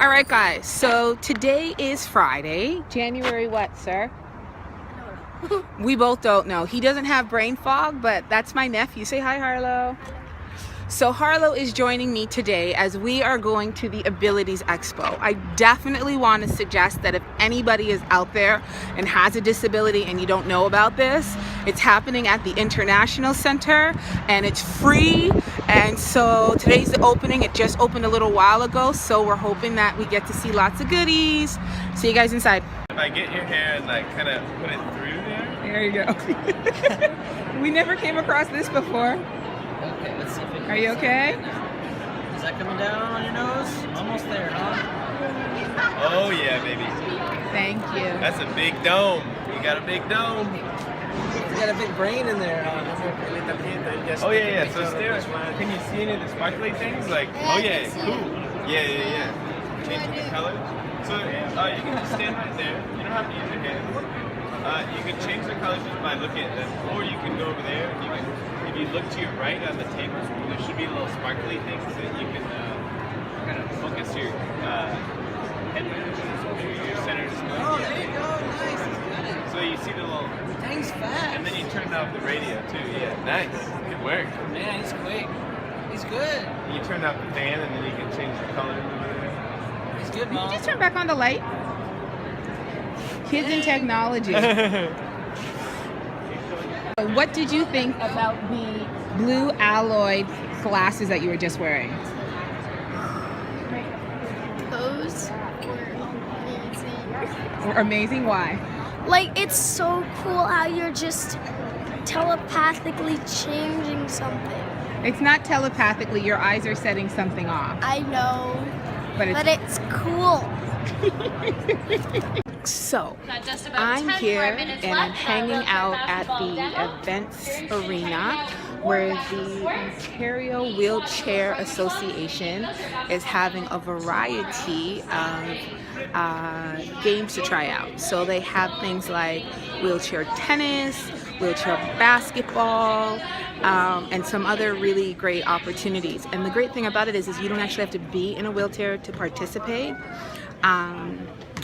All right, guys, so today is Friday, January what, sir? We both don't know. He doesn't have brain fog, but that's my nephew. Say hi, Harlow. So Harlow is joining me today as we are going to the Abilities Expo. I definitely want to suggest that if anybody is out there and has a disability and you don't know about this, it's happening at the International Center and it's free. And so today's the opening. It just opened a little while ago, so we're hoping that we get to see lots of goodies. See you guys inside. If I get your hair and like kind of put it through there. There you go. We never came across this before. Okay, let's see if it Are you okay? Is that coming down on your nose? Almost there, huh? Oh yeah, baby. Thank you. That's a big dome. You got a big dome. You got a big brain in there, huh? Oh yeah, yeah. So stare. Can you see any of the sparkly things? Like, oh yeah, cool. Yeah. Changing the color. So you can just stand right there. You don't have to use your hands. You can change the color just by looking at them, or you can go over there. If you look to your right on the table, there should be little sparkly things that you can kind of focus your head your center display. Oh, there you go. Nice. So you see the little. Thanks, fast. And then you turn off the radio too. Yeah, nice. Good work. Man, he's quick. He's good. You turn off the fan, and then you can change the color over there. He's good, Can Mom. you just turn back on the light? Kids and technology. What did you think about the blue alloy glasses that you were just wearing? Those were amazing. Were amazing? Why? Like, it's so cool how you're just telepathically changing something. It's not telepathically. Your eyes are setting something off. I know, But it's cool. So, I'm here and I'm hanging out at the events arena where the Ontario Wheelchair Association is having a variety of games to try out. So they have things like wheelchair tennis, wheelchair basketball, and some other really great opportunities. And the great thing about it is you don't actually have to be in a wheelchair to participate.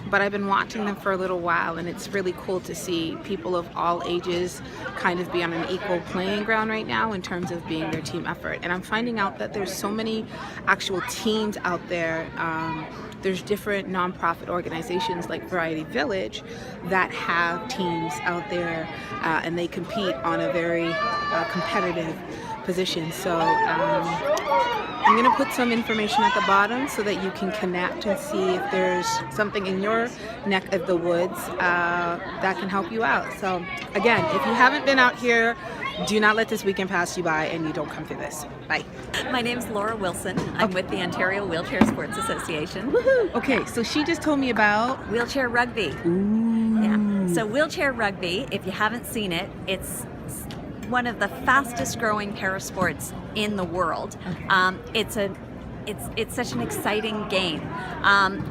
But I've been watching them for a little while, and it's really cool to see people of all ages kind of be on an equal playing ground right now in terms of being their team effort. And I'm finding out that there's so many actual teams out there. There's different nonprofit organizations like Variety Village that have teams out there, and they compete on a very competitive position. So I'm going to put some information at the bottom so that you can connect and see if there's something in your neck of the woods that can help you out. So again, if you haven't been out here, do not let this weekend pass you by and you don't come to this. Bye. My name's Laura Wilson. I'm with the Ontario Wheelchair Sports Association. Woohoo! Okay, so she just told me about Wheelchair rugby. Ooh. Yeah. So wheelchair rugby, if you haven't seen it, it's one of the fastest growing parasports in the world. Okay. It's such an exciting game.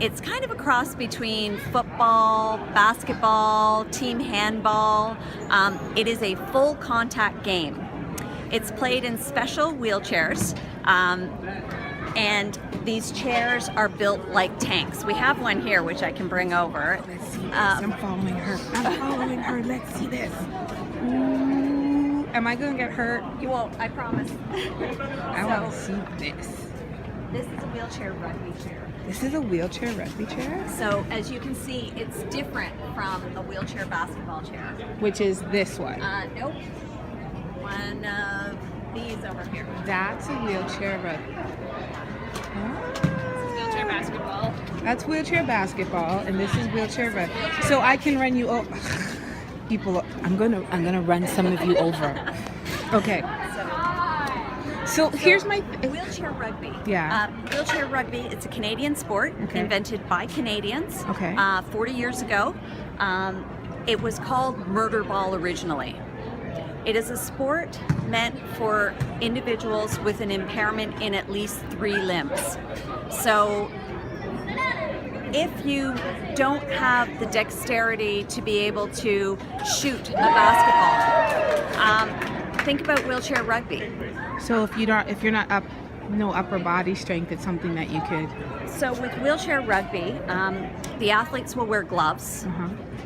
It's kind of a cross between football, basketball, team handball. It is a full contact game. It's played in special wheelchairs, and these chairs are built like tanks. We have one here which I can bring over. Let's see this. I'm following her. Let's see this. Ooh. Am I going to get hurt? You won't, I promise. I want to see this. This is a wheelchair rugby chair. This is a wheelchair rugby chair? So as you can see, it's different from a wheelchair basketball chair. Which is this one. Nope. One of these over here. That's a wheelchair rugby. This is wheelchair basketball. That's wheelchair basketball, and this is wheelchair rugby. So I can run you over. People, I'm gonna run some of you over. Okay. So here's my wheelchair rugby. Yeah. Wheelchair rugby. It's a Canadian sport, invented by Canadians. 40 years ago. It was called murder ball originally. It is a sport meant for individuals with an impairment in at least 3 limbs. So if you don't have the dexterity to be able to shoot a basketball, think about wheelchair rugby. So if you're not up no upper body strength, it's something that you could... So with wheelchair rugby, the athletes will wear gloves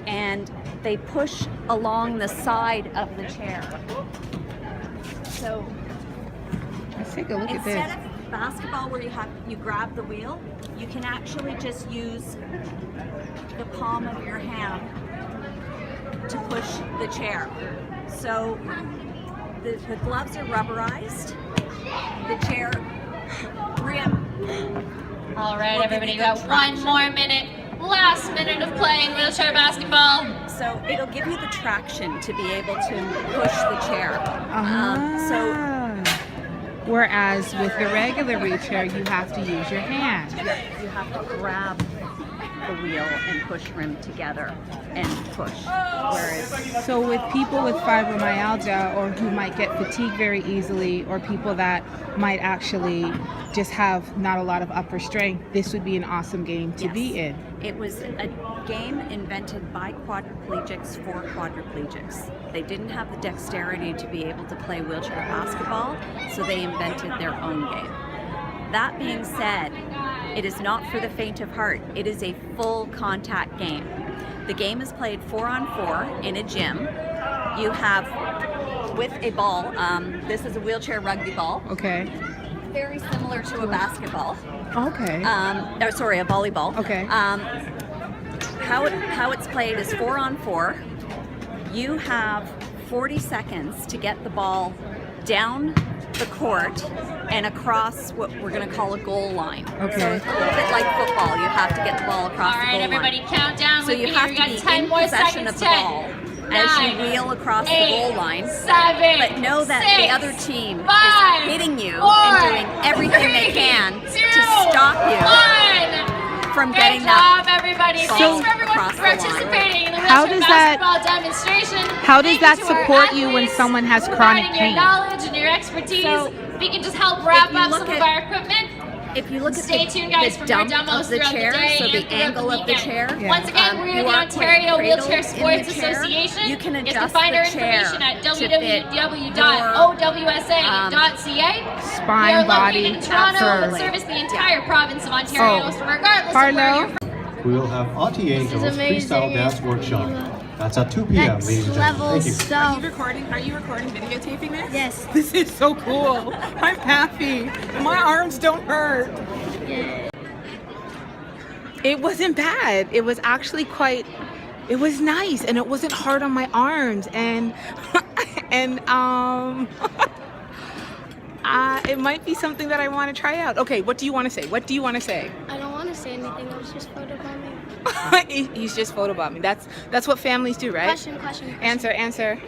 and they push along the side of the chair. So Let's take a look at this. instead of basketball where you grab the wheel, you can actually just use the palm of your hand to push the chair. So the gloves are rubberized. The chair rim. All right, everybody, you got 1 more minute. Last minute of playing wheelchair basketball. So it'll give you the traction to be able to push the chair. Whereas with the regular wheelchair, you have to use your hand. You have to grab the wheel and push rim together and push. Whereas, So with people with fibromyalgia, or who might get fatigued very easily, or people that might actually just have not a lot of upper strength, this would be an awesome game to be in. it was a game invented by quadriplegics for quadriplegics. They didn't have the dexterity to be able to play wheelchair basketball, so they invented their own game. That being said, it is not for the faint of heart. It is a full contact game. The game is played 4-on-4 in a gym. You have, with a ball, this is a wheelchair rugby ball. Okay. Very similar to a basketball. Okay. Sorry, a volleyball. Okay. How it's played is 4-on-4. You have 40 seconds to get the ball down the court and across what we're going to call a goal line. Okay. So it's a little bit like football. You have to get the ball across the goal line. All right, everybody, count down So with you me. have We to got be 10 in more possession seconds. of the 10, ball as 9, you wheel across 8, the goal line. 7, But know that 6, the other team 5, is hitting you 4, and doing everything they 3, can 2, to stop you 1. from Great getting job, that everybody. ball Thanks for everyone across for the line. participating in the How wheelchair does that- basketball demonstration. How does Thank that you to our support you when athletes someone has for chronic providing pain? your knowledge and your expertise. So, we can just help wrap you up look some of at- our equipment. If you look at Stay tuned, guys, the for more dump demos of the throughout chair, the day so and the throughout angle the of the weekend. chair, Once again, we're you the are Ontario cradled Wheelchair in Sports the chair. Association. You can You can adjust find the our chair information at to fit www.owsa.ca. Spine, we are body, located in Toronto curve. and service the entire province of Ontario. Oh. So regardless of where Harlow? you're from, We will have Auntie Angel's amazing. freestyle dance workshop. That's at 2 p.m., Next ladies and level gentlemen. Thank you. stuff. Are you recording, videotaping this? Yes. This is so cool. I'm happy. My arms don't hurt. It wasn't bad. It was actually it was nice, and it wasn't hard on my arms, and it might be something that I want to try out. Okay, what do you want to say? What do you want to say? I don't want to say anything. I was just photobombing. He's just photobombing. That's what families do, right? Question. Answer.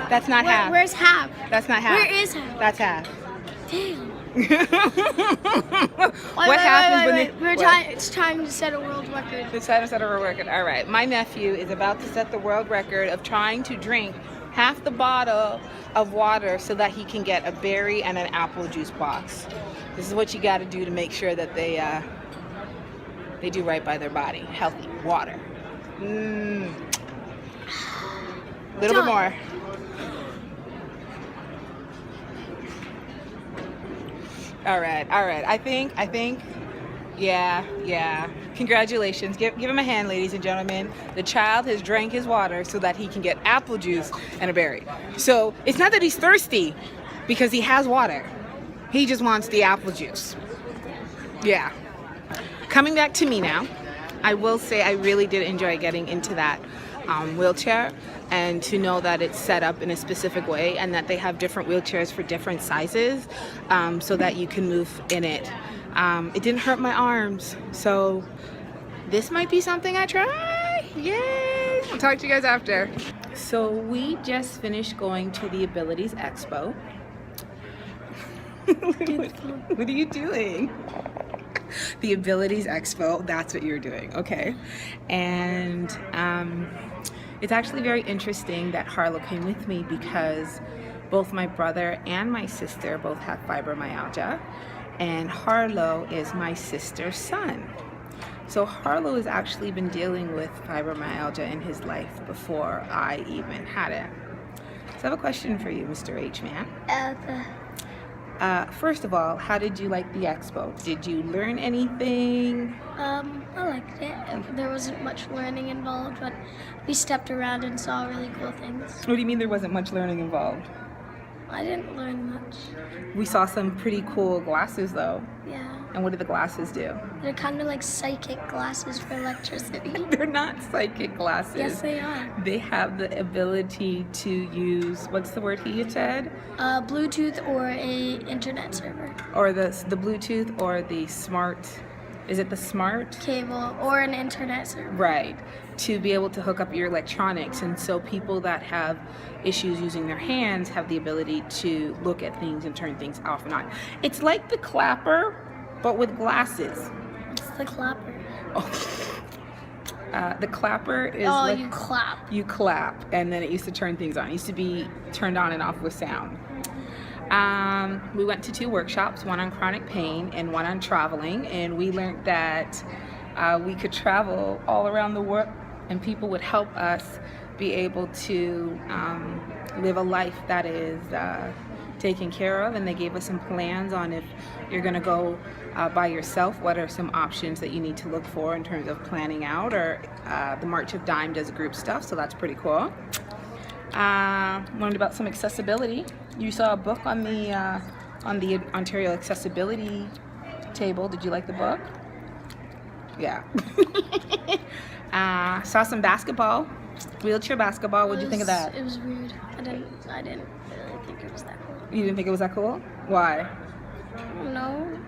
That's not half. Where's Hap? That's not half. Where is Hap? That's half. Damn. What happens when It's time to set a world record. It's time to set a world record. All right. My nephew is about to set the world record of trying to drink half the bottle of water so that he can get a berry and an apple juice box. This is what you got to do to make sure that they do right by their body. Healthy water. Little bit more. All right. I think, yeah. Congratulations. Give him a hand, ladies and gentlemen. The child has drank his water so that he can get apple juice and a berry. So it's not that he's thirsty because he has water. He just wants the apple juice. Yeah. Coming back to me now, I will say I really did enjoy getting into that wheelchair, and to know that it's set up in a specific way and that they have different wheelchairs for different sizes, so that you can move in it. It didn't hurt my arms, so this might be something I try. Yay! I'll talk to you guys after. So we just finished going to the Abilities Expo. What are you doing? The Abilities Expo, that's what you're doing, okay? And it's actually very interesting that Harlow came with me because both my brother and my sister both have fibromyalgia, and Harlow is my sister's son. So Harlow has actually been dealing with fibromyalgia in his life before I even had it. So I have a question for you, Mr. H. Man. First of all, how did you like the expo? Did you learn anything? I liked it. There wasn't much learning involved, but we stepped around and saw really cool things. What do you mean there wasn't much learning involved? I didn't learn much. We saw some pretty cool glasses though. Yeah. And what did the glasses do? They're kind of like psychic glasses for electricity. They're not psychic glasses. Yes, they are. They have the ability to use, what's the word he said? Bluetooth or a internet server. Or the Bluetooth or the smart, is it the smart? Cable or an internet server. Right, to be able to hook up your electronics. And so people that have issues using their hands have the ability to look at things and turn things off and on. It's like the clapper, but with glasses. It's the clapper. Oh. The clapper is like you clap. You clap, and then it used to turn things on. It used to be turned on and off with sound. We went to 2 workshops, one on chronic pain and one on traveling, and we learned that we could travel all around the world and people would help us be able to live a life that is taken care of, and they gave us some plans on if you're going to go by yourself, what are some options that you need to look for in terms of planning out, or the March of Dime does group stuff, so that's pretty cool. Learned about some accessibility. You saw a book on the Ontario accessibility table. Did you like the book? Yeah. Saw some basketball, wheelchair basketball. What did you think of that? It was weird. I didn't really think it was that cool. You didn't think it was that cool? Why? No,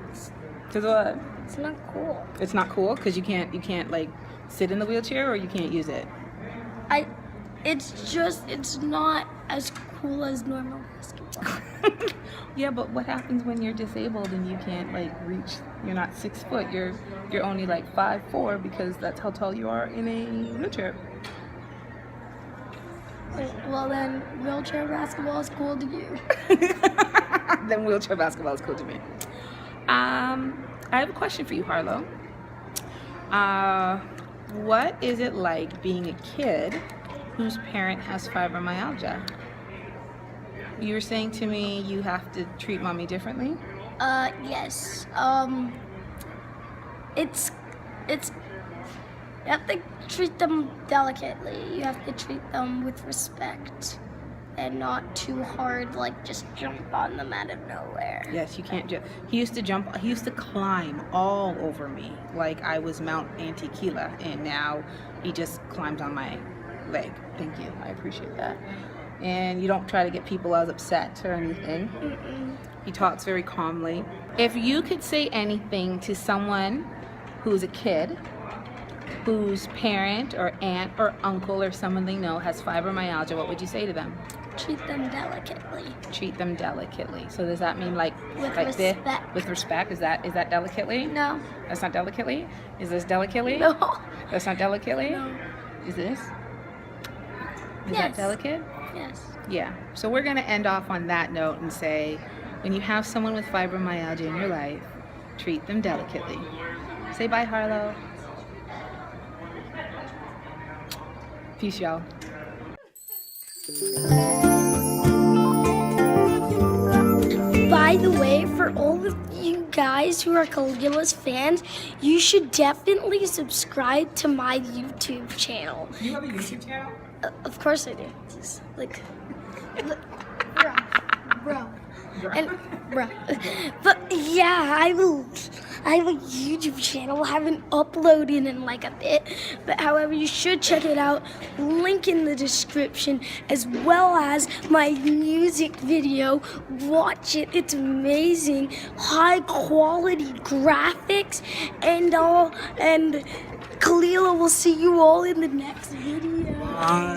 Cause what? it's not cool. It's not cool because you can't like sit in the wheelchair, or you can't use it. It's not as cool as normal basketball. Yeah, but what happens when you're disabled and you can't like reach? You're not 6 foot. You're only like 5'4" because that's how tall you are in a wheelchair. Well, then wheelchair basketball is cool to you. Then wheelchair basketball is cool to me. I have a question for you, Harlow. What is it like being a kid whose parent has fibromyalgia? You were saying to me you have to treat mommy differently? Yes. It's you have to treat them delicately. You have to treat them with respect and not too hard, like just jump on them out of nowhere. Yes, you can't just. He used to climb all over me like I was Mount Antiquila, and now he just climbs on my leg. Thank you, I appreciate that. And you don't try to get people as upset or anything. Mm-mm. He talks very calmly. If you could say anything to someone who's a kid, whose parent or aunt or uncle or someone they know has fibromyalgia, what would you say to them? Treat them delicately. Treat them delicately. So does that mean like With like respect. this? With respect? Is that delicately? No. That's not delicately? Is this delicately? No. That's not delicately? No. Is this? Is Yes. that delicate? Yes. Yeah. So we're going to end off on that note and say, when you have someone with fibromyalgia in your life, treat them delicately. Say bye, Harlow. Peace, y'all. By the way, for all of you guys who are Caligula's fans, you should definitely subscribe to my YouTube channel. Do you have a YouTube channel? Of course I do. Just like, bro. But yeah, I have a YouTube channel. I haven't uploaded in like a bit, but however, you should check it out. Link in the description, as well as my music video. Watch it. It's amazing. High quality graphics and all. And Kalila will see you all in the next video.